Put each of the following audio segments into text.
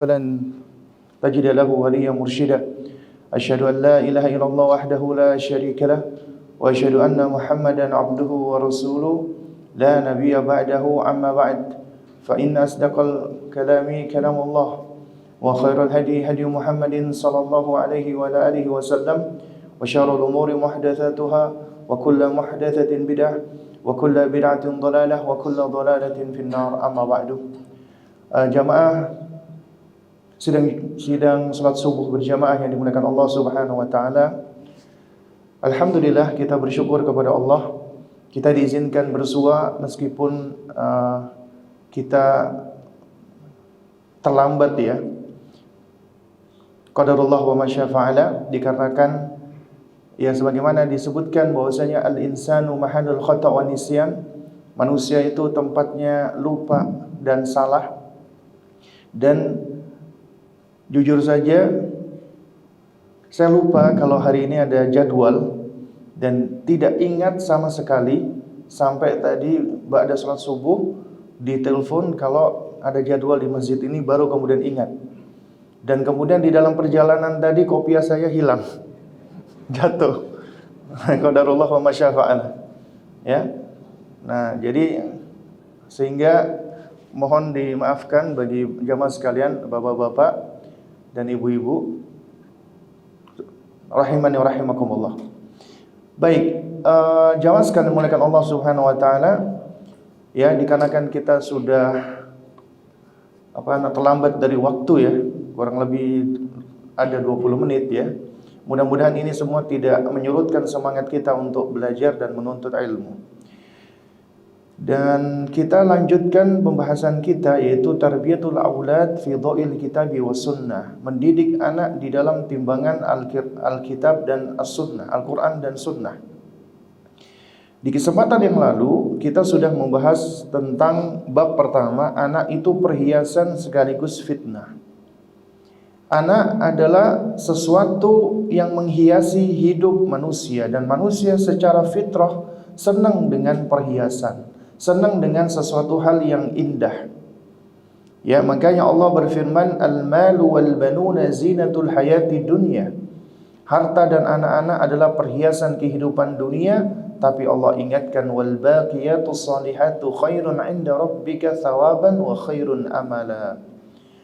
فلن تجد له وليا مرشدا أشهد أن لا إله إلا الله وحده لا شريك له وأشهد أن محمدا عبده ورسوله لا نبي بعده أما بعد فإن أصدق الكلام كلام الله وخير الهدي هدي محمد صلى الله عليه وعلى آله وسلم وشر الأمور محدثاتها وكل محدثة بدعة وكل بدعة ضلالة وكل ضلالة في النار أما بعد. Jamaah sidang salat subuh berjamaah yang dimuliakan Allah Subhanahu wa taala. Alhamdulillah, kita bersyukur kepada Allah. Kita diizinkan bersua meskipun kita terlambat ya. Qadarullah wa masya fa'ala, dikarenakan ya sebagaimana disebutkan bahwasanya al-insanu mahallul khata' wa nisyan. Manusia itu tempatnya lupa dan salah. Dan jujur saja saya lupa kalau hari ini ada jadwal dan tidak ingat sama sekali sampai tadi ba'da salat subuh ditelepon kalau ada jadwal di masjid ini, baru kemudian ingat. Dan kemudian di dalam perjalanan tadi kopiah saya hilang, jatuh. Qadarullah wa masya fa'ala. Ya. Nah, jadi sehingga mohon dimaafkan bagi jamaah sekalian, bapak-bapak dan ibu-ibu rahimani wa rahimakumullah. Baik, jamaah sekalian dimuliakan Allah Subhanahu wa taala. Ya, dikarenakan kita sudah terlambat dari waktu ya, kurang lebih ada 20 menit ya. Mudah-mudahan ini semua tidak menyurutkan semangat kita untuk belajar dan menuntut ilmu. Dan kita lanjutkan pembahasan kita, yaitu tarbiyatul aulad fi dha'il kitabi was sunnah, mendidik anak di dalam timbangan Alkitab dan As-Sunnah, Al-Quran dan Sunnah. Di kesempatan yang lalu kita sudah membahas tentang bab pertama, anak itu perhiasan sekaligus fitnah. Anak adalah sesuatu yang menghiasi hidup manusia, dan manusia secara fitrah senang dengan perhiasan, senang dengan sesuatu hal yang indah. Ya, makanya Allah berfirman, al-malu wal banuna zinatul hayati dunya. Harta dan anak-anak adalah perhiasan kehidupan dunia, tapi Allah ingatkan, wal baqiyatus salihatu khairun 'inda rabbika thawaban wa khairun amala.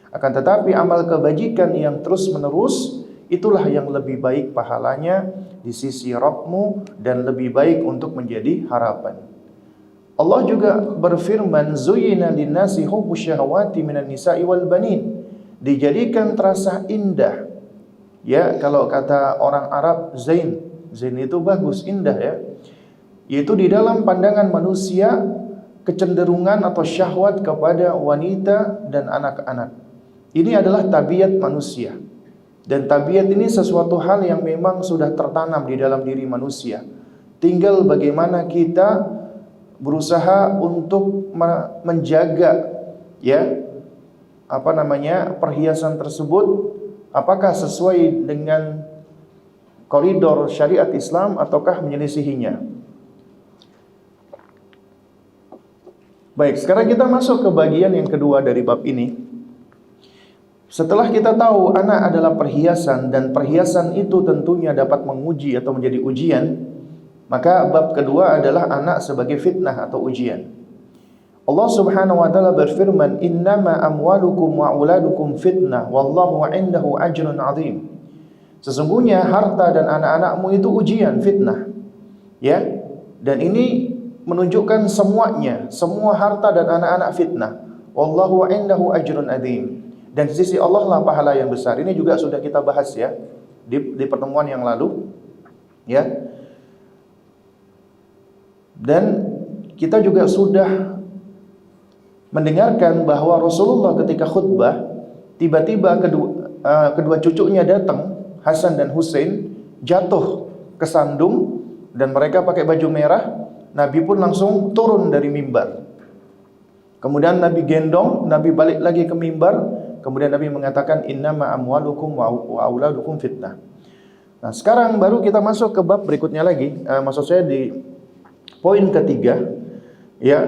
Akan tetapi amal kebajikan yang terus-menerus itulah yang lebih baik pahalanya di sisi Rabbmu dan lebih baik untuk menjadi harapan. Allah juga berfirman, zuyyina lin-nasi hubbus syahawati minan nisa'i wal banin. Dijadikan terasa indah. Ya, kalau kata orang Arab, zain itu bagus, indah ya. Yaitu di dalam pandangan manusia kecenderungan atau syahwat kepada wanita dan anak-anak. Ini adalah tabiat manusia. Dan tabiat ini sesuatu hal yang memang sudah tertanam di dalam diri manusia. Tinggal bagaimana kita berusaha untuk menjaga ya perhiasan tersebut, apakah sesuai dengan koridor syariat Islam ataukah menyelisihinya. Baik, sekarang kita masuk ke bagian yang kedua dari bab ini. Setelah kita tahu anak adalah perhiasan dan perhiasan itu tentunya dapat menguji atau menjadi ujian, maka bab kedua adalah anak sebagai fitnah atau ujian. Allah Subhanahu wa taala berfirman, innama amwalukum wa auladukum fitnah wallahu 'indahu ajrun 'adzim. Sesungguhnya harta dan anak-anakmu itu ujian, fitnah. Ya. Dan ini menunjukkan semuanya, semua harta dan anak-anak fitnah. Wallahu 'indahu ajrun 'adzim. Dan di sisi Allah lah pahala yang besar. Ini juga sudah kita bahas ya di pertemuan yang lalu. Ya. Dan kita juga sudah mendengarkan bahwa Rasulullah ketika khutbah, tiba-tiba kedua cucunya datang, Hasan dan Husain, jatuh ke sandung dan mereka pakai baju merah. Nabi pun langsung turun dari mimbar. Kemudian Nabi gendong, Nabi balik lagi ke mimbar. Kemudian Nabi mengatakan, innama amwalukum wa auladukum fitnah. Nah, sekarang baru kita masuk ke bab berikutnya lagi. Maksud saya di poin ketiga, ya,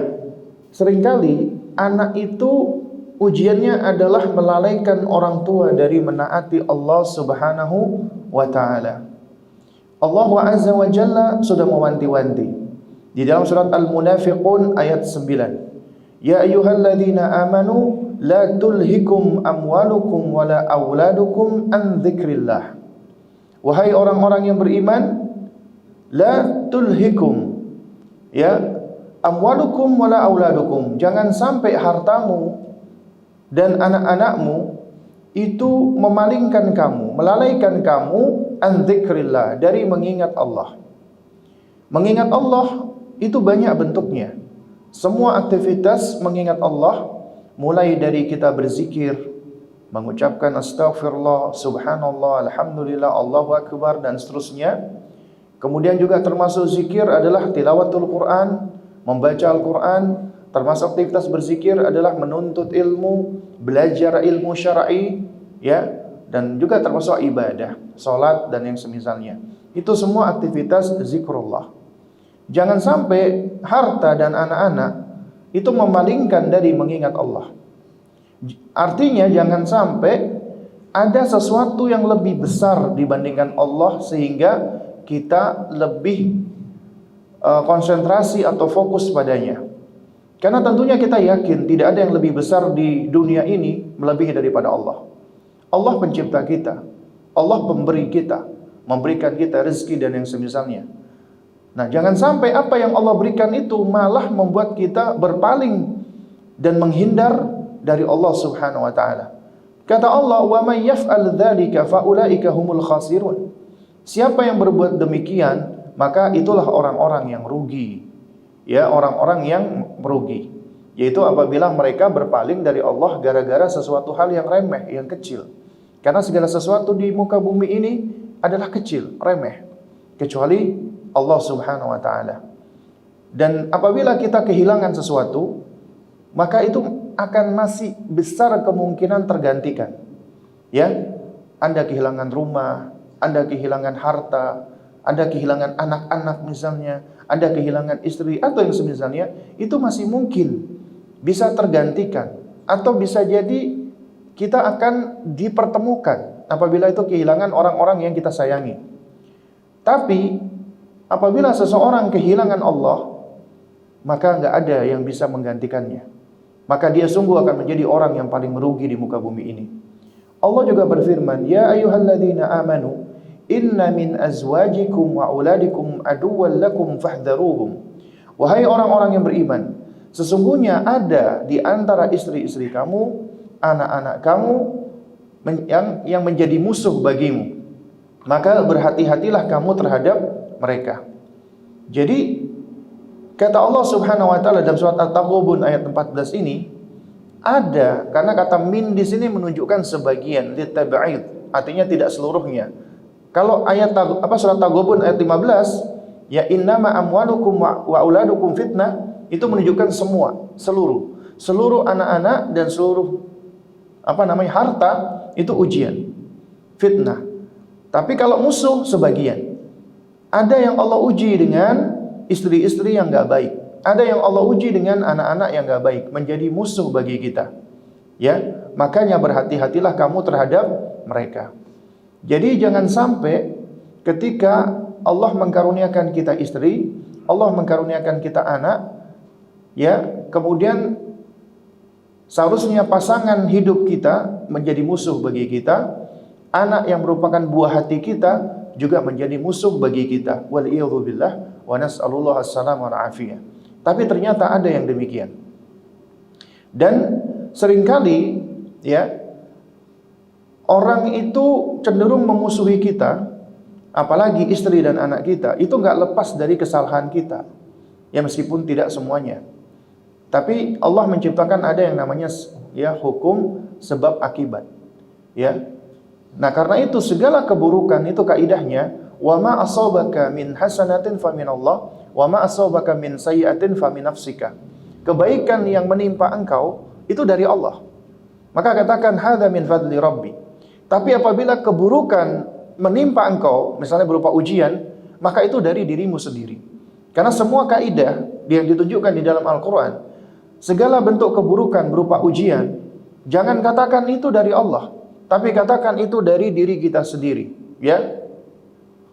seringkali anak itu ujiannya adalah melalaikan orang tua dari menaati Allah Subhanahu wa taala. Allah Azza wa Jalla sudah mewanti-wanti di dalam surat Al-Munafiqun ayat 9. Ya ayyuhalladzina amanu la tulhikum amwalukum wala auladukum an dzikrillah. Wahai orang-orang yang beriman, la tulhikum, ya, amwalukum wala auladukum, jangan sampai hartamu dan anak-anakmu itu memalingkan kamu, melalaikan kamu an dzikrillah, dari mengingat Allah. Mengingat Allah itu banyak bentuknya. Semua aktivitas mengingat Allah, mulai dari kita berzikir, mengucapkan astaghfirullah, subhanallah, alhamdulillah, Allahu akbar, dan seterusnya. Kemudian juga termasuk zikir adalah tilawatul Quran, membaca Al-Quran. Termasuk aktivitas berzikir adalah menuntut ilmu, belajar ilmu syar'i, ya, dan juga termasuk ibadah, salat dan yang semisalnya. Itu semua aktivitas zikrullah. Jangan sampai harta dan anak-anak itu memalingkan dari mengingat Allah. Artinya jangan sampai ada sesuatu yang lebih besar dibandingkan Allah sehingga kita lebih konsentrasi atau fokus padanya. Karena tentunya kita yakin tidak ada yang lebih besar di dunia ini melebihi daripada Allah. Allah pencipta kita, Allah pemberi kita, memberikan kita rezeki dan yang semisalnya. Nah, jangan sampai apa yang Allah berikan itu malah membuat kita berpaling dan menghindar dari Allah Subhanahu wa taala. Kata Allah, "Wa may yaf'al dzalika fa ulaika humul khasirun." Siapa yang berbuat demikian, maka itulah orang-orang yang rugi. Ya, orang-orang yang merugi. Yaitu apabila mereka berpaling dari Allah gara-gara sesuatu hal yang remeh, yang kecil. Karena segala sesuatu di muka bumi ini adalah kecil, remeh, kecuali Allah Subhanahu wa taala. Dan apabila kita kehilangan sesuatu, maka itu akan masih besar kemungkinan tergantikan. Ya, Anda kehilangan rumah, Anda kehilangan harta, Anda kehilangan anak-anak misalnya, Anda kehilangan istri atau yang semisalnya, itu masih mungkin bisa tergantikan, atau bisa jadi kita akan dipertemukan apabila itu kehilangan orang-orang yang kita sayangi. Tapi apabila seseorang kehilangan Allah, maka nggak ada yang bisa menggantikannya. Maka dia sungguh akan menjadi orang yang paling merugi di muka bumi ini. Allah juga berfirman, Ya ayyuhalladzina amanu, inna min azwajikum wa auladikum aduwwan lakum fahdharuhum. Wahai orang-orang yang beriman, sesungguhnya ada di antara istri-istri kamu, anak-anak kamu yang menjadi musuh bagimu. Maka berhati-hatilah kamu terhadap mereka. Jadi kata Allah Subhanahu wa taala dalam surat At-Taghabun ayat 14 ini ada, karena kata min di sini menunjukkan sebagian, litab'id, artinya tidak seluruhnya. Kalau ayat surat Taghabun ayat 15, ya innama amwalukum wa auladukum fitnah, itu menunjukkan semua, seluruh anak-anak dan seluruh harta itu ujian, fitnah. Tapi kalau musuh sebagian. Ada yang Allah uji dengan istri-istri yang enggak baik. Ada yang Allah uji dengan anak-anak yang enggak baik, menjadi musuh bagi kita. Ya, makanya berhati-hatilah kamu terhadap mereka. Jadi jangan sampai ketika Allah mengkaruniakan kita istri, Allah mengkaruniakan kita anak, ya, kemudian seharusnya pasangan hidup kita menjadi musuh bagi kita, anak yang merupakan buah hati kita juga menjadi musuh bagi kita. Waliyadzubillah wa nas'alullah as-salam wal afiyah. Tapi ternyata ada yang demikian. Dan seringkali ya orang itu cenderung memusuhi kita, apalagi istri dan anak kita, itu enggak lepas dari kesalahan kita. Ya meskipun tidak semuanya. Tapi Allah menciptakan ada yang namanya ya hukum sebab akibat. Ya. Nah, karena itu segala keburukan itu kaidahnya, wa ma asabaka min hasanatin fa min Allah, wa ma asabaka min sayyi'atin fa min nafsika. Kebaikan yang menimpa engkau itu dari Allah. Maka katakan hadza min fadli rabbi. Tapi apabila keburukan menimpa engkau, misalnya berupa ujian, maka itu dari dirimu sendiri. Karena semua kaidah yang ditunjukkan di dalam Al-Qur'an, segala bentuk keburukan berupa ujian, Jangan katakan itu dari Allah, tapi katakan itu dari diri kita sendiri, ya.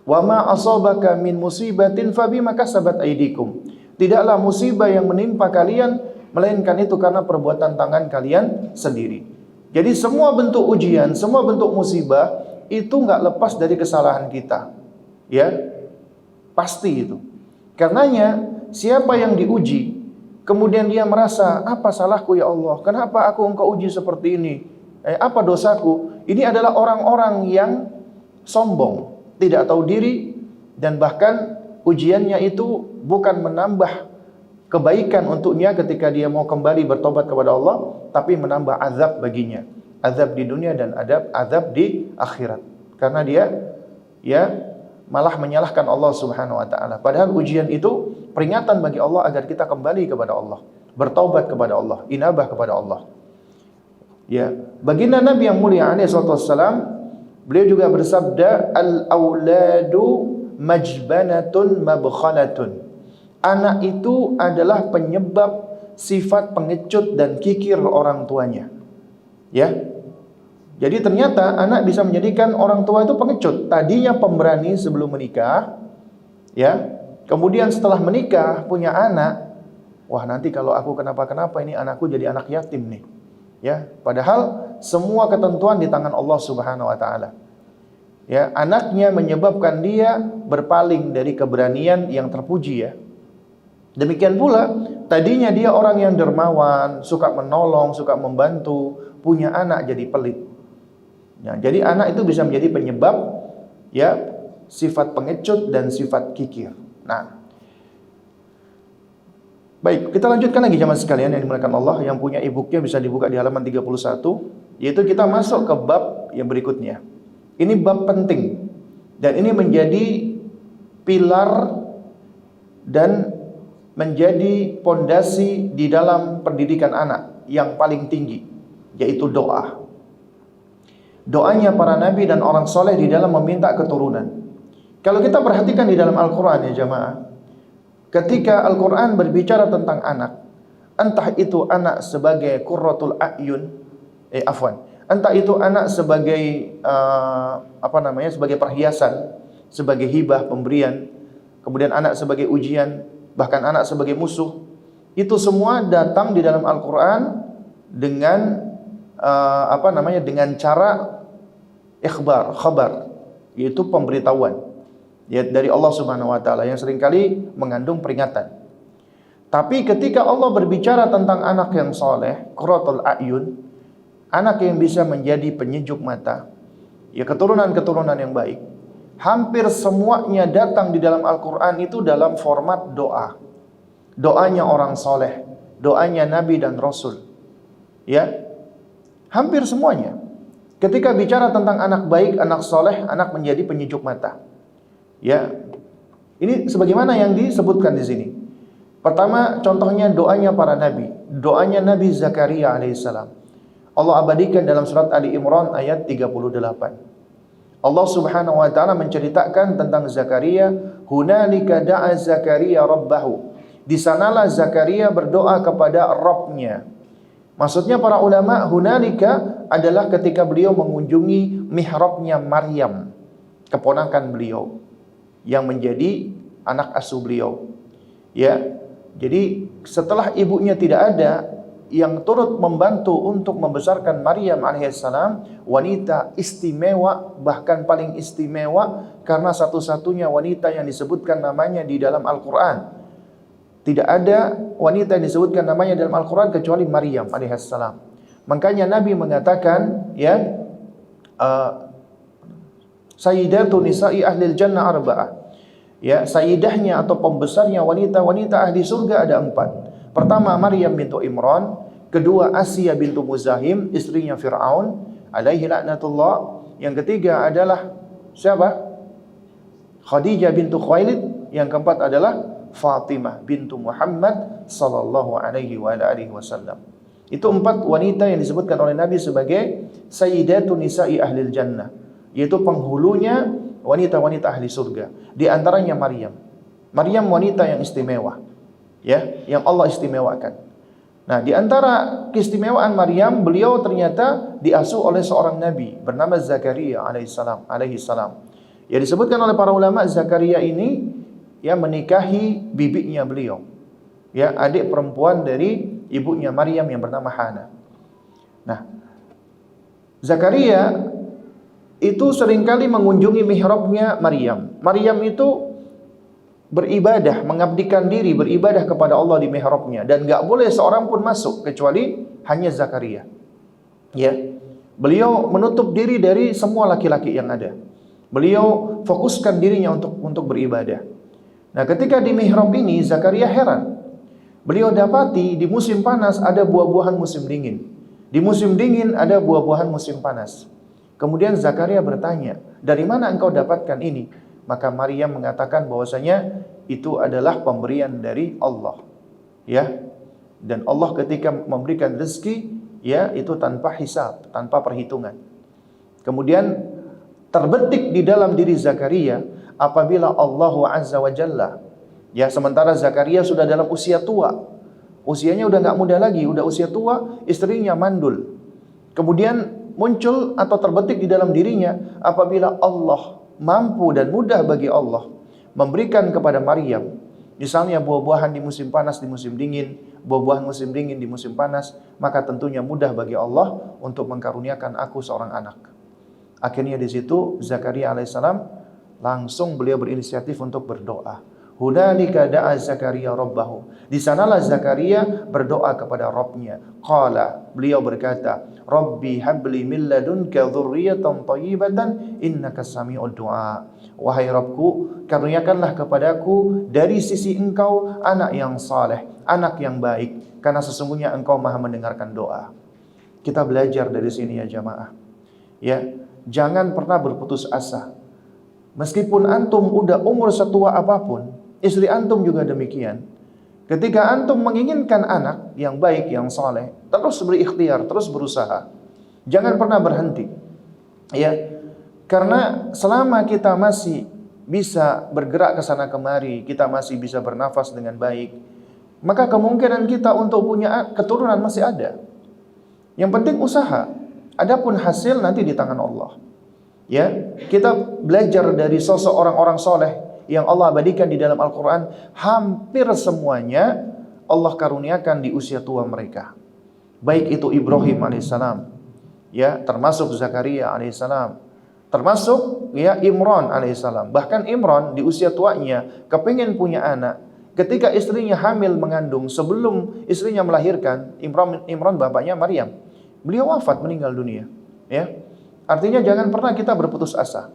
Wa ma asabaka min musibatin fabima kasabat aydikum. Tidaklah musibah yang menimpa kalian melainkan itu karena perbuatan tangan kalian sendiri. Jadi semua bentuk ujian, semua bentuk musibah itu enggak lepas dari kesalahan kita. Ya. Pasti itu. Karenanya siapa yang diuji kemudian dia merasa, apa salahku ya Allah? Kenapa engkau uji seperti ini? Apa dosaku? Ini adalah orang-orang yang sombong, tidak tahu diri, dan bahkan ujiannya itu bukan menambah kebaikan untuknya ketika dia mau kembali bertobat kepada Allah, tapi menambah azab baginya. Azab di dunia dan azab di akhirat. Karena dia malah menyalahkan Allah Subhanahu wa taala. Padahal ujian itu peringatan bagi Allah agar kita kembali kepada Allah, bertaubat kepada Allah, inabah kepada Allah. Ya, baginda Nabi yang mulia alaihi wassalam, beliau juga bersabda, al-auladu majbanatun mabkhalatun. Anak itu adalah penyebab sifat pengecut dan kikir orang tuanya. Ya. Jadi ternyata anak bisa menjadikan orang tua itu pengecut. Tadinya pemberani sebelum menikah, ya. Kemudian setelah menikah punya anak, wah nanti kalau aku kenapa-kenapa ini anakku jadi anak yatim nih. Ya, padahal semua ketentuan di tangan Allah Subhanahu wa taala. Ya, anaknya menyebabkan dia berpaling dari keberanian yang terpuji, ya. Demikian pula, tadinya dia orang yang dermawan, suka menolong, suka membantu, punya anak jadi pelit. Ya, jadi anak itu bisa menjadi penyebab ya sifat pengecut dan sifat kikir. Nah, baik, kita lanjutkan lagi jemaah sekalian yang dimuliakan Allah, yang punya e-booknya bisa dibuka di halaman 31, yaitu kita masuk ke bab yang berikutnya. Ini bab penting dan ini menjadi pilar dan menjadi pondasi di dalam pendidikan anak yang paling tinggi, yaitu doa. Doanya para nabi dan orang soleh di dalam meminta keturunan. Kalau kita perhatikan di dalam Al-Quran, ya jamaah, ketika Al-Quran berbicara tentang anak, entah itu anak sebagai qurratul a'yun, entah itu anak sebagai sebagai perhiasan, sebagai hibah, pemberian, kemudian anak sebagai ujian, bahkan anak sebagai musuh, itu semua datang di dalam Al-Quran dengan dengan cara khabar, yaitu pemberitahuan ya dari Allah Subhanahu wa taala yang seringkali mengandung peringatan. Tapi ketika Allah berbicara tentang anak yang soleh, qurratul a'yun, anak yang bisa menjadi penyejuk mata, ya keturunan-keturunan yang baik, hampir semuanya datang di dalam Al-Quran itu dalam format doa. Doanya orang soleh, doanya Nabi dan Rasul. Ya, hampir semuanya. Ketika bicara tentang anak baik, anak soleh, anak menjadi penyejuk mata. Ya, ini sebagaimana yang disebutkan di sini. Pertama, contohnya doanya para nabi. Doanya Nabi Zakaria alaihissalam. Allah abadikan dalam surat Ali Imran ayat 38. Allah Subhanahu wa taala menceritakan tentang Zakaria, hunalika da'a Zakaria rabbahu. Di sanalah Zakaria berdoa kepada Rabb-nya. Maksudnya para ulama, hunalika adalah ketika beliau mengunjungi mihrabnya Maryam, keponakan beliau yang menjadi anak asuh beliau. Ya. Jadi setelah ibunya tidak ada, yang turut membantu untuk membesarkan Maryam alaihissalam, wanita istimewa, bahkan paling istimewa karena satu-satunya wanita yang disebutkan namanya di dalam Al-Quran. Tidak ada wanita yang disebutkan namanya dalam Al-Quran kecuali Maryam alaihissalam. Makanya Nabi mengatakan, ya, sayyidatu nisa'i ahlil jannah arba'ah. Ya, sayyidahnya atau pembesarnya wanita-wanita ahli surga ada 4. Pertama Maryam bintu Imran, kedua Asia bintu Muzahim, istrinya Fir'aun alaihi laknatullah. Yang ketiga adalah siapa? Khadijah bintu Khuwailid. Yang keempat adalah Fatimah bintu Muhammad sallallahu alaihi wasallam. Itu 4 wanita yang disebutkan oleh Nabi sebagai sayyidatu nisa'i ahlil jannah, yaitu penghulunya wanita-wanita ahli surga. Di antaranya Maryam. Maryam wanita yang istimewa, ya, yang Allah istimewakan. Nah, di antara keistimewaan Maryam, beliau ternyata diasuh oleh seorang nabi bernama Zakaria alaihissalam. Ya, disebutkan oleh para ulama Zakaria ini ya menikahi bibinya beliau. Ya, adik perempuan dari ibunya Maryam yang bernama Hana. Nah, Zakaria itu seringkali mengunjungi mihrabnya Maryam. Maryam itu beribadah, mengabdikan diri, beribadah kepada Allah di mihrabnya, dan enggak boleh seorang pun masuk kecuali hanya Zakaria. Ya. Beliau menutup diri dari semua laki-laki yang ada. Beliau fokuskan dirinya untuk beribadah. Nah, ketika di mihrab ini Zakaria heran. Beliau dapati di musim panas ada buah-buahan musim dingin. Di musim dingin ada buah-buahan musim panas. Kemudian Zakaria bertanya, "Dari mana engkau dapatkan ini?" Maka Maryam mengatakan bahwasanya itu adalah pemberian dari Allah. Ya. Dan Allah ketika memberikan rezeki, ya, itu tanpa hisab, tanpa perhitungan. Kemudian terbetik di dalam diri Zakaria apabila Allah Azza wa Jalla, ya, sementara Zakaria sudah dalam usia tua. Usianya udah enggak muda lagi, udah usia tua, istrinya mandul. Kemudian muncul atau terbetik di dalam dirinya apabila Allah mampu dan mudah bagi Allah memberikan kepada Maryam misalnya buah-buahan di musim panas, di musim dingin, buah-buahan musim dingin di musim panas, maka tentunya mudah bagi Allah untuk mengkaruniakan aku seorang anak. Akhirnya di situ Zakaria alaihissalam langsung beliau berinisiatif untuk berdoa. Hunalika da'a Zakaria rabbahu. Di sanalah Zakaria berdoa kepada Rabbnya. Qala, beliau berkata, Rabbi habli min ladunka dzurriyyatan thayyibatan innaka sami'ud du'a. Wahai Rabbku, karuniakanlah kepadaku dari sisi Engkau anak yang saleh, anak yang baik, karena sesungguhnya Engkau Maha mendengarkan doa. Kita belajar dari sini ya jamaah. Ya, jangan pernah berputus asa. Meskipun antum udah umur setua apapun, istri antum juga demikian. Ketika antum menginginkan anak yang baik, yang saleh, terus berikhtiar, terus berusaha. Jangan pernah berhenti. Ya. Karena selama kita masih bisa bergerak ke sana kemari, kita masih bisa bernafas dengan baik, maka kemungkinan kita untuk punya keturunan masih ada. Yang penting usaha. Adapun hasil nanti di tangan Allah. Ya, kita belajar dari sosok orang-orang soleh yang Allah abadikan di dalam Al-Quran, hampir semuanya Allah karuniakan di usia tua mereka. Baik itu Ibrahim alaihissalam, ya, termasuk Zakaria alaihissalam, termasuk ya Imran alaihissalam. Bahkan Imran di usia tuanya kepingin punya anak. Ketika istrinya hamil mengandung, sebelum istrinya melahirkan, Imran bapaknya Maryam, beliau wafat, meninggal dunia. Ya. Artinya jangan pernah kita berputus asa.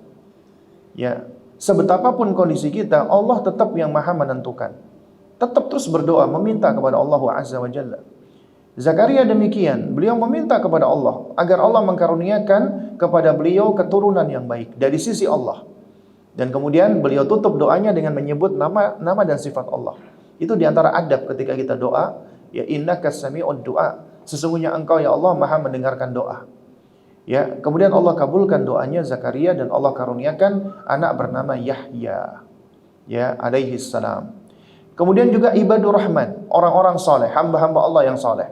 Ya, sebetapapun kondisi kita, Allah tetap yang Maha menentukan. Tetap terus berdoa, meminta kepada Allah Azza wa Jalla. Zakaria demikian, beliau meminta kepada Allah agar Allah mengkaruniakan kepada beliau keturunan yang baik dari sisi Allah. Dan kemudian beliau tutup doanya dengan menyebut nama dan sifat Allah. Itu diantara adab ketika kita doa, ya innaka sami'ud du'a. Sesungguhnya Engkau ya Allah Maha mendengarkan doa. Ya, kemudian Allah kabulkan doanya Zakaria dan Allah karuniakan anak bernama Yahya. Ya, alaihi salam. Kemudian juga ibadur rahman, orang-orang saleh, hamba-hamba Allah yang saleh.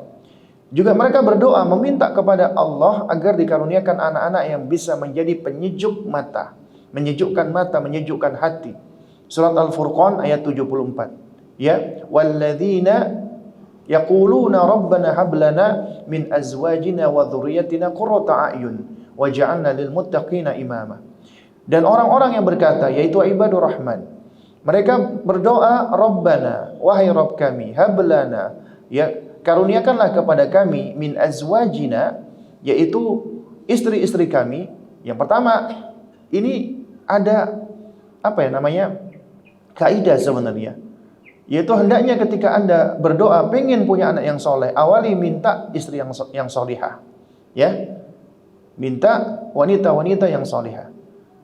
Juga mereka berdoa meminta kepada Allah agar dikaruniakan anak-anak yang bisa menjadi penyejuk mata, menyejukkan mata, menyejukkan hati. Surat Al-Furqan ayat 74. Ya, walladzina yaquluna rabbana hab lana min azwajina wa dhurriyyatina qurrata a'yun waj'alna lil muttaqina imama. Dan orang-orang yang berkata, yaitu ibadur rahman, mereka berdoa, Rabbana, wahai Rabb kami, hab lana, ya karuniakanlah kepada kami min azwajina, yaitu istri-istri kami. Yang pertama, ini ada apa ya namanya? Kaidah sebenarnya. Yaitu hendaknya ketika Anda berdoa pengen punya anak yang soleh, awali minta istri yang solihah. Ya. Minta wanita-wanita yang solihah.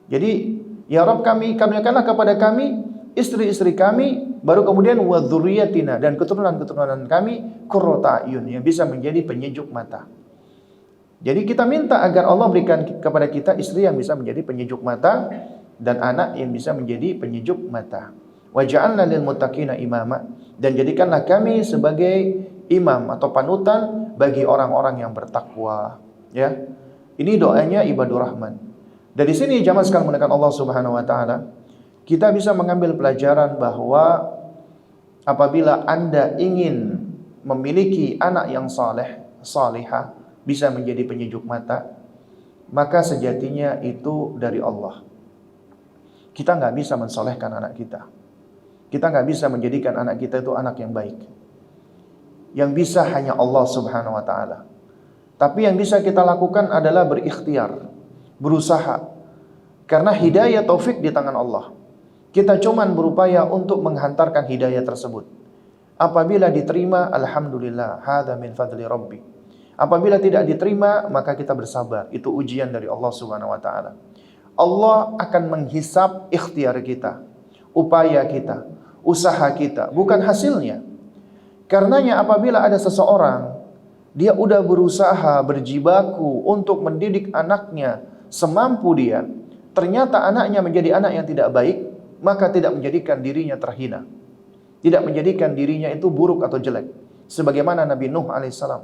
Jadi, ya Rabb kami, karuniakanlah kepada kami istri-istri kami, baru kemudian wa dzurriyyatina, dan keturunan-keturunan kami qurrata a'yun, yang bisa menjadi penyejuk mata. Jadi kita minta agar Allah berikan kepada kita istri yang bisa menjadi penyejuk mata dan anak yang bisa menjadi penyejuk mata. Waja'alna lil muttaqina imama, dan jadikanlah kami sebagai imam atau panutan bagi orang-orang yang bertakwa. Ya, ini doanya ibadur rahman. Dari sini jamaah sekalian menekan Allah Subhanahu Wa Taala, kita bisa mengambil pelajaran bahwa apabila Anda ingin memiliki anak yang saleh, salihah, bisa menjadi penyejuk mata, maka sejatinya itu dari Allah. Kita nggak bisa mensolehkan anak kita. Kita nggak bisa menjadikan anak kita itu anak yang baik. Yang bisa hanya Allah Subhanahu Wa Taala. Tapi yang bisa kita lakukan adalah berikhtiar, berusaha. Karena hidayah taufik di tangan Allah. Kita cuman berupaya untuk menghantarkan hidayah tersebut. Apabila diterima, alhamdulillah, hadza min fadli rabbi. Apabila tidak diterima, maka kita bersabar. Itu ujian dari Allah Subhanahu Wa Taala. Allah akan menghisap ikhtiar kita, upaya kita, usaha kita, bukan hasilnya. Karenanya apabila ada seseorang, dia udah berusaha, berjibaku untuk mendidik anaknya semampu dia, ternyata anaknya menjadi anak yang tidak baik, maka tidak menjadikan dirinya terhina. Tidak menjadikan dirinya itu buruk atau jelek. Sebagaimana Nabi Nuh alaihissalam.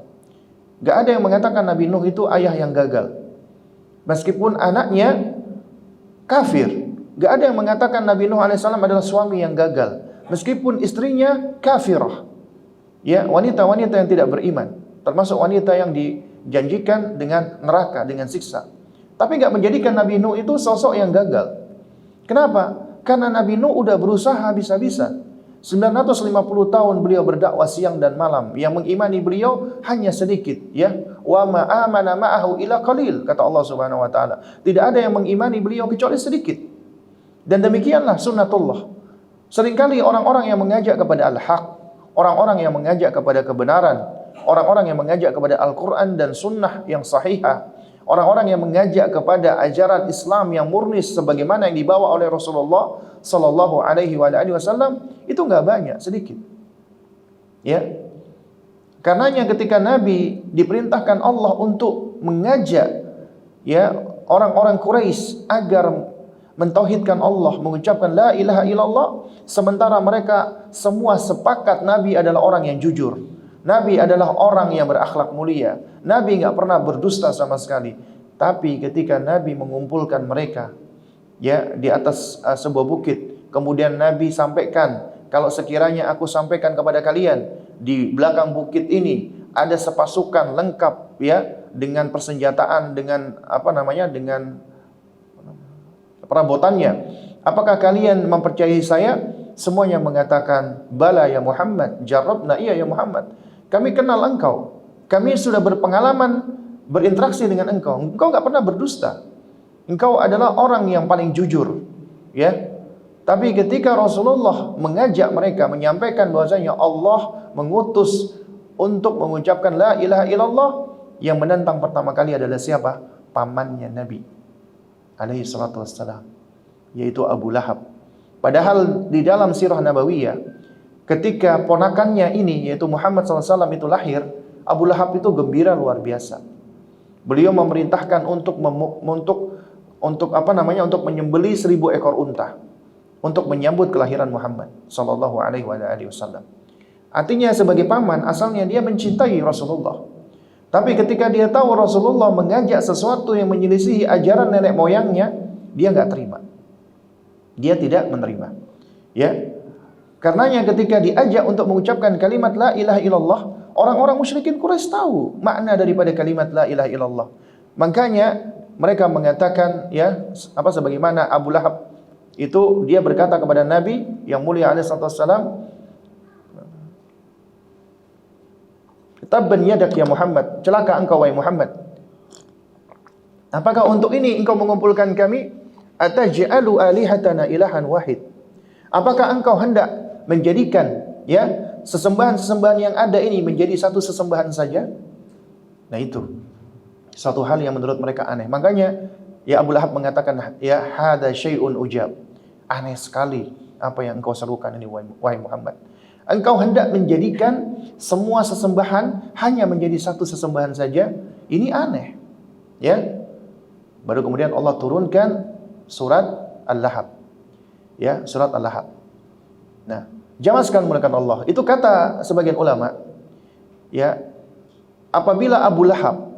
Gak ada yang mengatakan Nabi Nuh itu ayah yang gagal. Meskipun anaknya kafir. Gak ada yang mengatakan Nabi Nuh alaihissalam adalah suami yang gagal. Meskipun istrinya kafirah. Ya, wanita-wanita yang tidak beriman. Termasuk wanita yang dijanjikan dengan neraka, dengan siksa. Tapi gak menjadikan Nabi Nuh itu sosok yang gagal. Kenapa? Karena Nabi Nuh udah berusaha habis-habisan. 950 tahun beliau berdakwah siang dan malam. Yang mengimani beliau hanya sedikit, ya. Wa ma amana ma'ahu illa qalil, kata Allah Subhanahu Wa Taala. Tidak ada yang mengimani beliau kecuali sedikit. Dan demikianlah sunnatullah. Seringkali orang-orang yang mengajak kepada al-haq, orang-orang yang mengajak kepada kebenaran, orang-orang yang mengajak kepada Al-Quran dan sunnah yang sahihah, orang-orang yang mengajak kepada ajaran Islam yang murni sebagaimana yang dibawa oleh Rasulullah sallallahu alaihi wasallam, itu enggak banyak, sedikit. Ya. Karenanya ketika Nabi diperintahkan Allah untuk mengajak ya orang-orang Quraisy agar mentauhidkan Allah, mengucapkan la ilaha illallah, sementara mereka semua sepakat Nabi adalah orang yang jujur. Nabi adalah orang yang berakhlak mulia. Nabi enggak pernah berdusta sama sekali. Tapi ketika Nabi mengumpulkan mereka ya di atas sebuah bukit, kemudian Nabi sampaikan, kalau sekiranya aku sampaikan kepada kalian di belakang bukit ini ada sepasukan lengkap ya dengan persenjataan, dengan dengan perabotannya, apakah kalian mempercayai saya? Semuanya mengatakan bala ya Muhammad, jarabna, iya ya Muhammad, kami kenal engkau, kami sudah berpengalaman berinteraksi dengan engkau enggak pernah berdusta, engkau adalah orang yang paling jujur, ya. Tapi ketika Rasulullah mengajak mereka, menyampaikan bahwasanya Allah mengutus untuk mengucapkan la ilaha illallah, yang menentang pertama kali adalah siapa? Pamannya Nabi alaihi salatu wassalam, yaitu Abu Lahab. Padahal di dalam sirah nabawiyah, ketika ponakannya ini yaitu Muhammad SAW itu lahir, Abu Lahab itu gembira luar biasa. Beliau memerintahkan untuk menyembelih 1000 ekor unta untuk menyambut kelahiran Muhammad sallallahu alaihi wasallam. Artinya sebagai paman asalnya dia mencintai Rasulullah. Tapi ketika dia tahu Rasulullah mengajak sesuatu yang menyelisihi ajaran nenek moyangnya, dia enggak terima. Dia tidak menerima. Ya. Karenanya ketika diajak untuk mengucapkan kalimat la ilaha illallah, orang-orang musyrikin Quraisy tahu makna daripada kalimat la ilaha illallah. Makanya mereka mengatakan ya, sebagaimana Abu Lahab itu dia berkata kepada Nabi yang mulia alaihi wasallam, tabban yadak ya Muhammad, celaka engkau wahai Muhammad. Apakah untuk ini engkau mengumpulkan kami? Ataj'alu alihatana ilahan wahid. Apakah engkau hendak menjadikan ya sesembahan-sesembahan yang ada ini menjadi satu sesembahan saja? Nah, itu satu hal yang menurut mereka aneh. Makanya ya Abu Lahab mengatakan, ya hadza syai'un ujab. Aneh sekali apa yang engkau serukan ini wahai Muhammad. Engkau hendak menjadikan semua sesembahan hanya menjadi satu sesembahan saja. Ini aneh. Ya. Baru kemudian Allah turunkan surat Al-Lahab. Ya, surat Al-Lahab. Nah, jamaah sekalian mulakan Allah. Itu kata sebagian ulama, ya, apabila Abu Lahab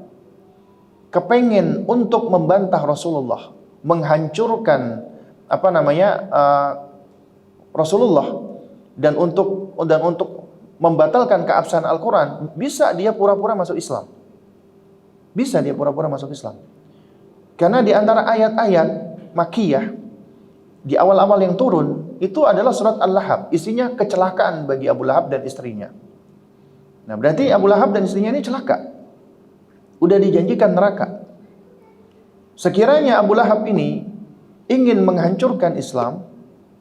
kepengen untuk membantah Rasulullah, menghancurkan Rasulullah, dan untuk membatalkan keabsahan Al-Quran, bisa dia pura-pura masuk Islam. Bisa dia pura-pura masuk Islam. Karena di antara ayat-ayat Makkiyah di awal-awal yang turun itu adalah surat Al-Lahab, isinya kecelakaan bagi Abu Lahab dan istrinya. Nah, berarti Abu Lahab dan istrinya ini celaka. Udah dijanjikan neraka. Sekiranya Abu Lahab ini ingin menghancurkan Islam,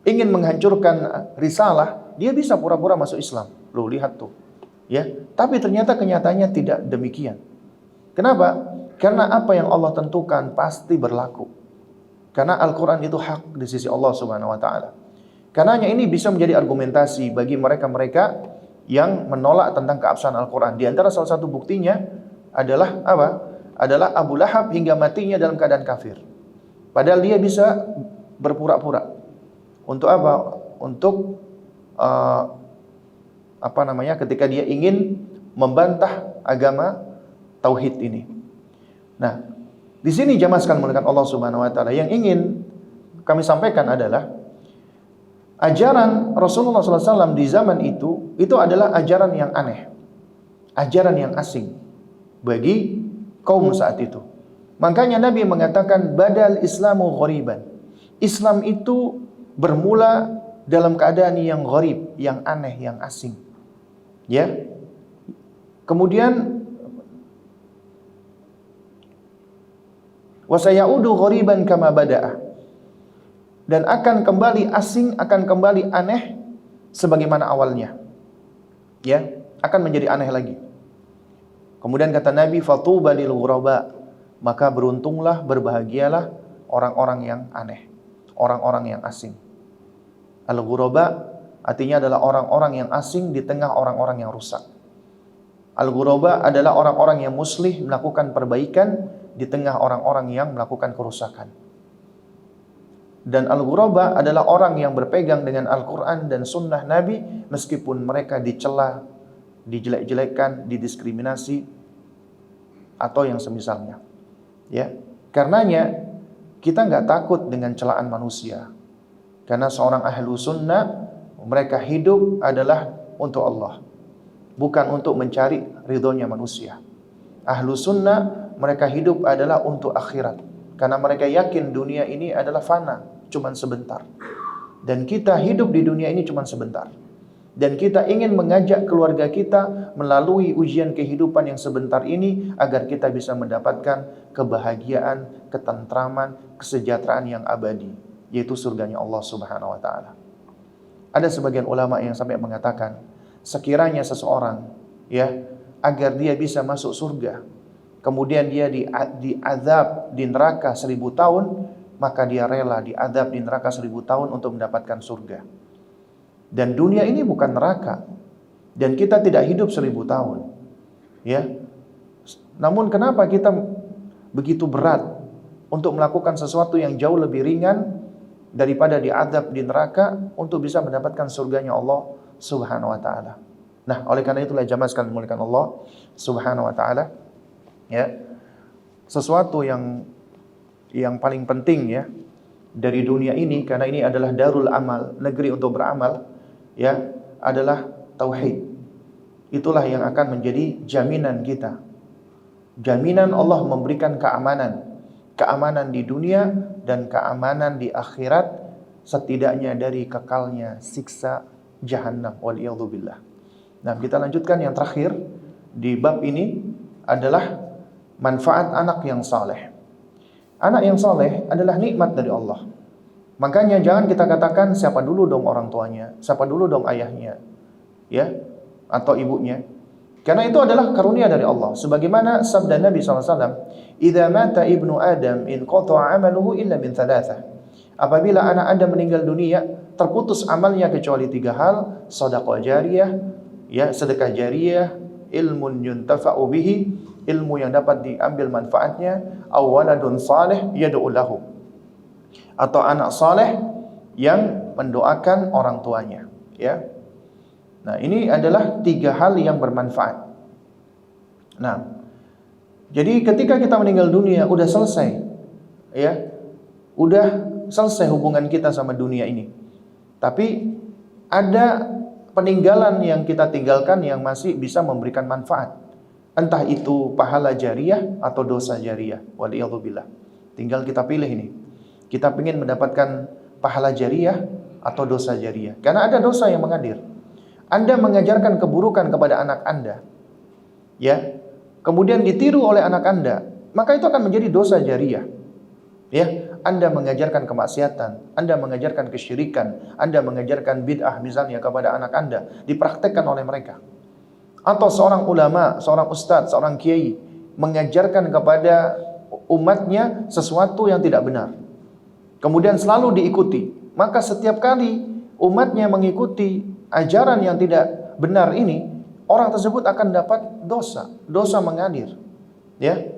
ingin menghancurkan risalah, dia bisa pura-pura masuk Islam. Loh, lihat tuh. Ya, tapi ternyata kenyataannya tidak demikian. Kenapa? Karena apa yang Allah tentukan pasti berlaku. Karena Al-Quran itu hak di sisi Allah Subhanahu wa taala. Karenanya ini bisa menjadi argumentasi bagi mereka-mereka yang menolak tentang keabsahan Al-Quran. Di antara salah satu buktinya adalah apa? Adalah Abu Lahab hingga matinya dalam keadaan kafir. Padahal dia bisa berpura-pura. Untuk apa? Untuk ketika dia ingin membantah agama tauhid ini. Nah, di sini jamaah sekalian muliakan Allah Subhanahu wa taala, yang ingin kami sampaikan adalah ajaran Rasulullah SAW di zaman itu adalah ajaran yang aneh, ajaran yang asing bagi kaum saat itu. Makanya Nabi mengatakan badal Islamu ghoriban. Islam itu bermula dalam keadaan yang gharib, yang aneh, yang asing. Ya. Kemudian wa sayaudu ghoriban kama bada'a. Dan akan kembali asing, akan kembali aneh sebagaimana awalnya. Ya, akan menjadi aneh lagi. Kemudian kata Nabi, fatuba lil ghuraba, maka beruntunglah, berbahagialah orang-orang yang aneh, orang-orang yang asing. Al-ghuraba artinya adalah orang-orang yang asing di tengah orang-orang yang rusak. Al-ghuraba adalah orang-orang yang muslih, melakukan perbaikan di tengah orang-orang yang melakukan kerusakan. Dan al-ghuraba adalah orang yang berpegang dengan Al-Quran dan sunnah Nabi meskipun mereka dicela, dijelek-jelekkan, didiskriminasi atau yang semisalnya. Ya, karenanya kita nggak takut dengan celaan manusia. Karena seorang ahlu sunnah, mereka hidup adalah untuk Allah, bukan untuk mencari ridhonya manusia. Ahlu sunnah, mereka hidup adalah untuk akhirat. Karena mereka yakin dunia ini adalah fana, cuman sebentar. Dan kita hidup di dunia ini cuman sebentar. Dan kita ingin mengajak keluarga kita melalui ujian kehidupan yang sebentar ini agar kita bisa mendapatkan kebahagiaan, ketentraman, kesejahteraan yang abadi, yaitu surganya Allah Subhanahu wa taala. Ada sebagian ulama yang sampai mengatakan, sekiranya seseorang agar dia bisa masuk surga, kemudian dia diazab di neraka 1000 tahun, maka dia rela diazab di neraka 1000 tahun untuk mendapatkan surga. Dan dunia ini bukan neraka, dan kita tidak hidup 1000 tahun. Ya. Namun kenapa kita begitu berat untuk melakukan sesuatu yang jauh lebih ringan daripada diazab di neraka untuk bisa mendapatkan surganya Allah Subhanahu wa taala. Nah, oleh karena itulah jamaah sekalian dimuliakan Allah Subhanahu wa taala, ya, sesuatu yang paling penting ya dari dunia ini, karena ini adalah darul amal, negeri untuk beramal, ya, adalah tauhid. Itulah yang akan menjadi jaminan kita. Jaminan Allah memberikan keamanan di dunia dan keamanan di akhirat, setidaknya dari kekalnya siksa jahannam, waliyadzubillah. Nah, kita lanjutkan yang terakhir di bab ini adalah manfaat anak yang saleh. Anak yang saleh adalah nikmat dari Allah. Makanya jangan kita katakan siapa dulu dong orang tuanya, siapa dulu dong ayahnya, ya, atau ibunya. Karena itu adalah karunia dari Allah. Sebagaimana sabda Nabi SAW, "Idza mata ibnu Adam in qata'a 'amaluhu illa min thalathah." Apabila anak Adam meninggal dunia, terputus amalnya kecuali 3 hal: sedekah jariyah, ya, sedekah jariyah, ilmun yuntafa'u bihi, ilmu yang dapat diambil manfaatnya, aw waladun salih yad'u lahu, atau anak saleh yang mendoakan orang tuanya, ya. Nah, ini adalah 3 hal yang bermanfaat. Nah, jadi ketika kita meninggal dunia udah selesai, ya, udah selesai hubungan kita sama dunia ini. Tapi ada peninggalan yang kita tinggalkan yang masih bisa memberikan manfaat. Entah itu pahala jariah atau dosa jariah. Waliyadzubillah. Tinggal kita pilih ini. Kita ingin mendapatkan pahala jariah atau dosa jariah. Karena ada dosa yang mengalir. Anda mengajarkan keburukan kepada anak Anda, ya, kemudian ditiru oleh anak Anda, maka itu akan menjadi dosa jariah. Ya, Anda mengajarkan kemaksiatan, Anda mengajarkan kesyirikan, Anda mengajarkan bid'ah misalnya kepada anak Anda, dipraktekkan oleh mereka. Atau seorang ulama, seorang ustadz, seorang kiai mengajarkan kepada umatnya sesuatu yang tidak benar, kemudian selalu diikuti. Maka setiap kali umatnya mengikuti ajaran yang tidak benar ini, orang tersebut akan dapat dosa mengalir. Ya,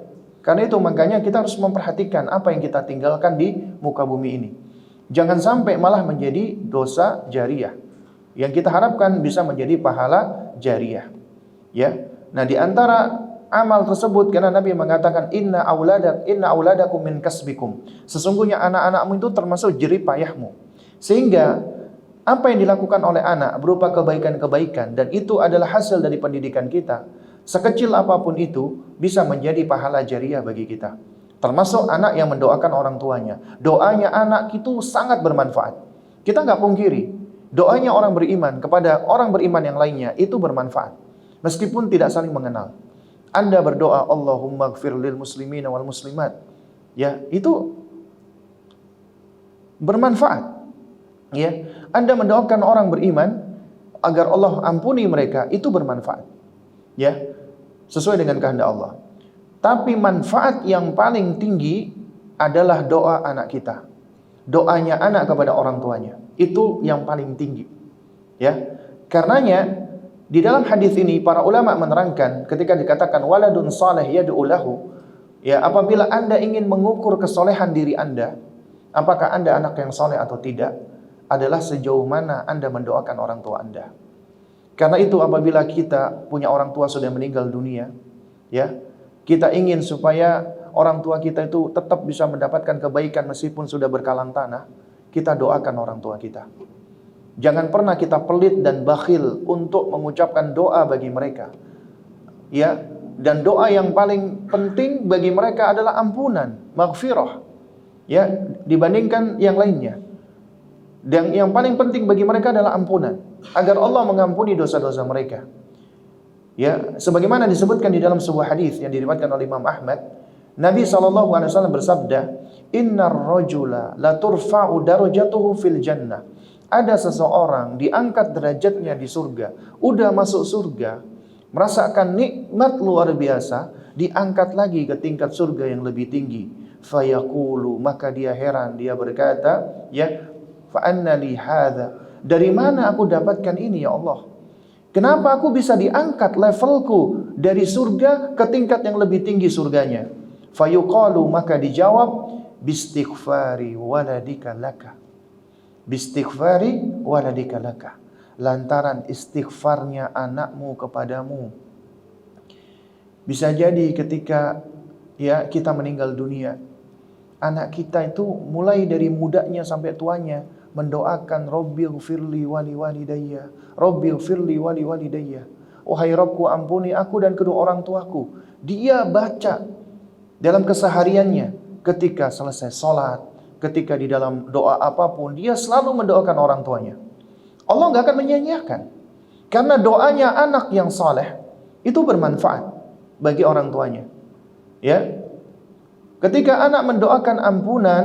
karena itu makanya kita harus memperhatikan apa yang kita tinggalkan di muka bumi ini. Jangan sampai malah menjadi dosa jariah. Yang kita harapkan bisa menjadi pahala jariah. Ya. Nah, di antara amal tersebut karena Nabi mengatakan inna auladakum min kasbikum. Sesungguhnya anak-anakmu itu termasuk jerih payahmu. Sehingga apa yang dilakukan oleh anak berupa kebaikan-kebaikan dan itu adalah hasil dari pendidikan kita. Sekecil apapun itu bisa menjadi pahala jariah bagi kita. Termasuk anak yang mendoakan orang tuanya. Doanya anak itu sangat bermanfaat. Kita nggak pungkiri, doanya orang beriman kepada orang beriman yang lainnya itu bermanfaat. Meskipun tidak saling mengenal. Anda berdoa, Allahumma gfir lil muslimina wal muslimat. Ya, itu bermanfaat. Ya, Anda mendoakan orang beriman agar Allah ampuni mereka, itu bermanfaat. Ya, sesuai dengan kehendak Allah. Tapi manfaat yang paling tinggi adalah doa anak kita. Doanya anak kepada orang tuanya. Itu yang paling tinggi. Ya. Karenanya di dalam hadis ini para ulama menerangkan ketika dikatakan waladun saleh yad'u lahu, ya, apabila Anda ingin mengukur kesolehan diri Anda, apakah Anda anak yang soleh atau tidak, adalah sejauh mana Anda mendoakan orang tua Anda. Karena itu apabila kita punya orang tua sudah meninggal dunia, ya, kita ingin supaya orang tua kita itu tetap bisa mendapatkan kebaikan meskipun sudah berkalang tanah, kita doakan orang tua kita. Jangan pernah kita pelit dan bakhil untuk mengucapkan doa bagi mereka. Ya, dan doa yang paling penting bagi mereka adalah ampunan, maghfirah. Ya, dibandingkan yang lainnya. Dan yang paling penting bagi mereka adalah ampunan, agar Allah mengampuni dosa-dosa mereka. Ya, sebagaimana disebutkan di dalam sebuah hadis yang diriwayatkan oleh Imam Ahmad, Nabi SAW bersabda, "Innar rajula la turfa'u darajatuhu fil jannah." Ada seseorang diangkat derajatnya di surga, udah masuk surga, merasakan nikmat luar biasa, diangkat lagi ke tingkat surga yang lebih tinggi. Fayaqulu, maka dia heran, dia berkata, ya, fa anna li hadza, dari mana aku dapatkan ini ya Allah? Kenapa aku bisa diangkat levelku dari surga ke tingkat yang lebih tinggi surganya? Fayuqalu, maka dijawab, bistighfari waladika laka. Bistighfari waladika laka. Lantaran istighfarnya anakmu kepadamu. Bisa jadi ketika ya kita meninggal dunia, anak kita itu mulai dari mudanya sampai tuanya mendoakan Rabbighfirli wali walidayya, Rabbighfirli wali walidayya. Wahai Rabbku, ampuni aku dan kedua orang tuaku. Dia baca dalam kesehariannya, ketika selesai sholat, ketika di dalam doa apapun, dia selalu mendoakan orang tuanya. Allah nggak akan menyia-nyiakan, karena doanya anak yang saleh itu bermanfaat bagi orang tuanya. Ya, ketika anak mendoakan ampunan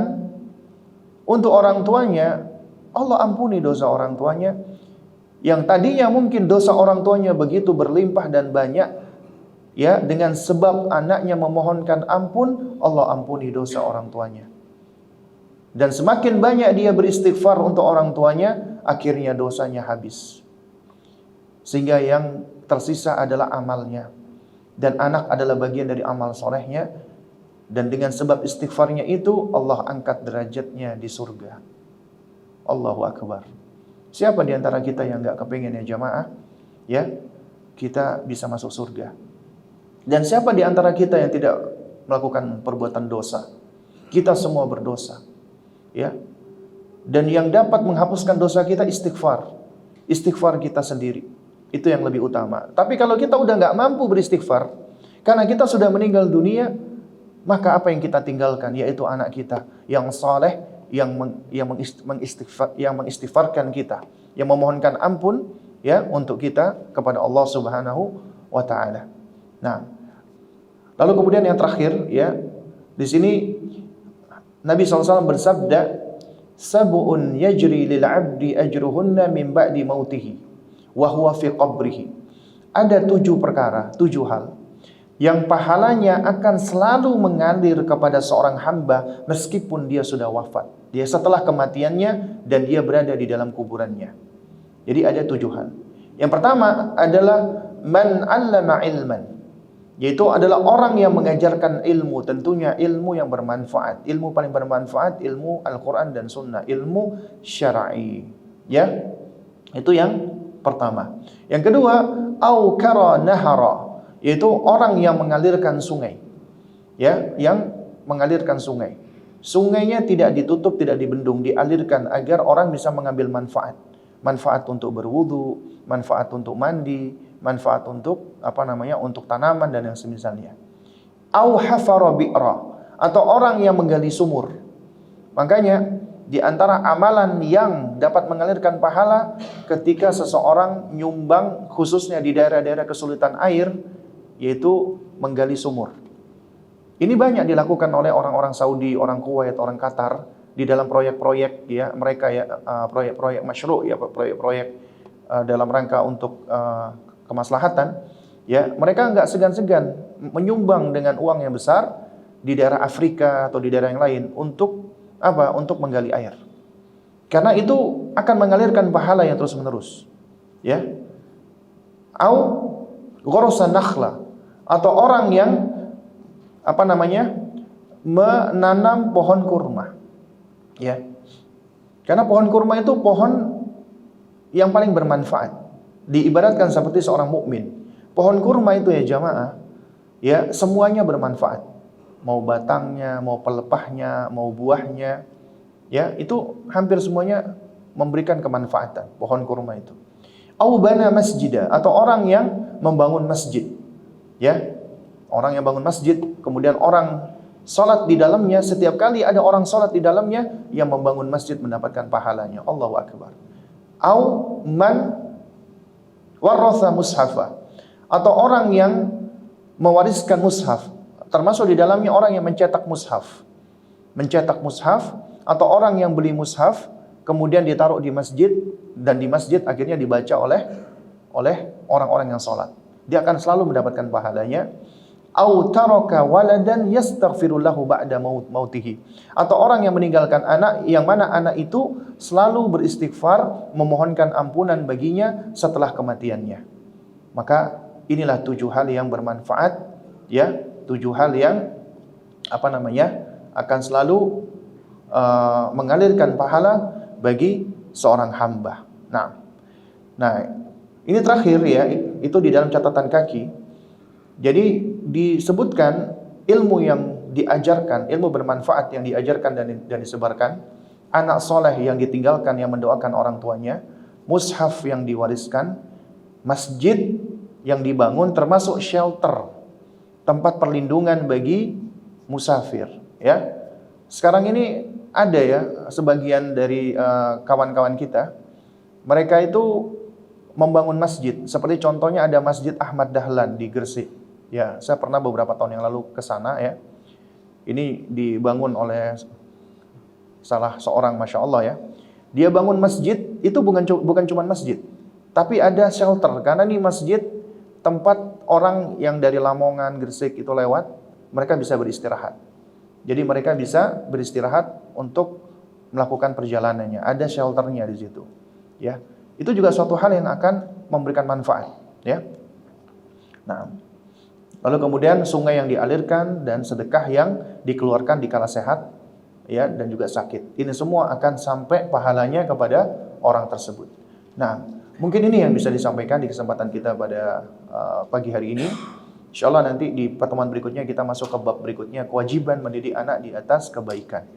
untuk orang tuanya, Allah ampuni dosa orang tuanya. Yang tadinya mungkin dosa orang tuanya begitu berlimpah dan banyak, ya, dengan sebab anaknya memohonkan ampun, Allah ampuni dosa orang tuanya. Dan semakin banyak dia beristighfar untuk orang tuanya, akhirnya dosanya habis. Sehingga yang tersisa adalah amalnya. Dan anak adalah bagian dari amal solehnya. Dan dengan sebab istighfarnya itu, Allah angkat derajatnya di surga. Allahu Akbar. Siapa di antara kita yang gak kepengen ya jamaah, ya, kita bisa masuk surga? Dan siapa di antara kita yang tidak melakukan perbuatan dosa? Kita semua berdosa. Ya. Dan yang dapat menghapuskan dosa kita istighfar. Istighfar kita sendiri. Itu yang lebih utama. Tapi kalau kita udah nggak mampu beristighfar, karena kita sudah meninggal dunia, maka apa yang kita tinggalkan? Yaitu anak kita yang saleh, yang mengistighfarkan kita, yang memohonkan ampun ya untuk kita kepada Allah Subhanahu wa taala. Nah, lalu kemudian yang terakhir ya, di sini Nabi SAW bersabda, sab'un yajri lil 'abdi ajruhunna min ba'di mautihi wa huwa fi qabrihi. Ada 7 perkara, 7 hal yang pahalanya akan selalu mengalir kepada seorang hamba meskipun dia sudah wafat. Dia setelah kematiannya dan dia berada di dalam kuburannya. Jadi ada 7 hal. Yang pertama adalah man 'allama ilman, yaitu adalah orang yang mengajarkan ilmu, tentunya ilmu yang bermanfaat. Ilmu paling bermanfaat ilmu Al-Qur'an dan Sunnah, ilmu syar'i. Ya. Itu yang pertama. Yang kedua, au kara nahara, yaitu orang yang mengalirkan sungai. Ya, yang mengalirkan sungai. Sungainya tidak ditutup, tidak dibendung, dialirkan agar orang bisa mengambil manfaat. Manfaat untuk berwudu, manfaat untuk mandi, manfaat untuk untuk tanaman dan yang semisalnya. Au hafara bi'ra, atau orang yang menggali sumur. Makanya di antara amalan yang dapat mengalirkan pahala ketika seseorang nyumbang khususnya di daerah-daerah kesulitan air, yaitu menggali sumur. Ini banyak dilakukan oleh orang-orang Saudi, orang Kuwait, orang Qatar di dalam proyek-proyek ya mereka ya, proyek-proyek masyru' ya, proyek-proyek dalam rangka untuk kemaslahatan ya, mereka enggak segan-segan menyumbang dengan uang yang besar di daerah Afrika atau di daerah yang lain untuk apa? Untuk menggali air. Karena itu akan mengalirkan pahala yang terus-menerus. Ya. Au ghorasa nakhla, atau orang yang menanam pohon kurma. Ya. Karena pohon kurma itu pohon yang paling bermanfaat. Diibaratkan seperti seorang mukmin. Pohon kurma itu ya jamaah, ya semuanya bermanfaat. Mau batangnya, mau pelepahnya, mau buahnya, ya itu hampir semuanya memberikan kemanfaatan. Pohon kurma itu. Au bana masjidah, atau orang yang membangun masjid. Ya. Orang yang bangun masjid, kemudian orang salat di dalamnya, setiap kali ada orang salat di dalamnya, yang membangun masjid mendapatkan pahalanya. Allahu akbar. Au man waratha mushafa, atau orang yang mewariskan mushaf, termasuk di dalamnya orang yang mencetak mushaf. Mencetak mushaf, atau orang yang beli mushaf kemudian ditaruh di masjid, dan di masjid akhirnya dibaca oleh orang-orang yang salat. Dia akan selalu mendapatkan pahalanya. Au taraka waladan yastaghfiru lahu ba'da mautihi, atau orang yang meninggalkan anak yang mana anak itu selalu beristighfar memohonkan ampunan baginya setelah kematiannya. Maka inilah 7 hal yang bermanfaat ya, 7 hal yang akan selalu mengalirkan pahala bagi seorang hamba. Nah, ini terakhir ya, itu di dalam catatan kaki. Jadi disebutkan ilmu yang diajarkan, ilmu bermanfaat yang diajarkan dan disebarkan, anak soleh yang ditinggalkan yang mendoakan orang tuanya, mushaf yang diwariskan, masjid yang dibangun, termasuk shelter, tempat perlindungan bagi musafir. Ya, sekarang ini ada ya sebagian dari kawan-kawan kita, mereka itu membangun masjid. Seperti contohnya ada Masjid Ahmad Dahlan di Gresik. Ya, saya pernah beberapa tahun yang lalu ke sana ya. Ini dibangun oleh salah seorang, masya Allah ya. Dia bangun masjid, itu bukan cuma masjid, tapi ada shelter. Karena ini masjid tempat orang yang dari Lamongan, Gresik itu lewat, mereka bisa beristirahat. Jadi mereka bisa beristirahat untuk melakukan perjalanannya. Ada shelternya di situ. Ya, itu juga suatu hal yang akan memberikan manfaat. Ya. Nah, lalu kemudian sungai yang dialirkan dan sedekah yang dikeluarkan di kala sehat, ya, dan juga sakit. Ini semua akan sampai pahalanya kepada orang tersebut. Nah, mungkin ini yang bisa disampaikan di kesempatan kita pada pagi hari ini. Insyaallah nanti di pertemuan berikutnya kita masuk ke bab berikutnya, kewajiban mendidik anak di atas kebaikan.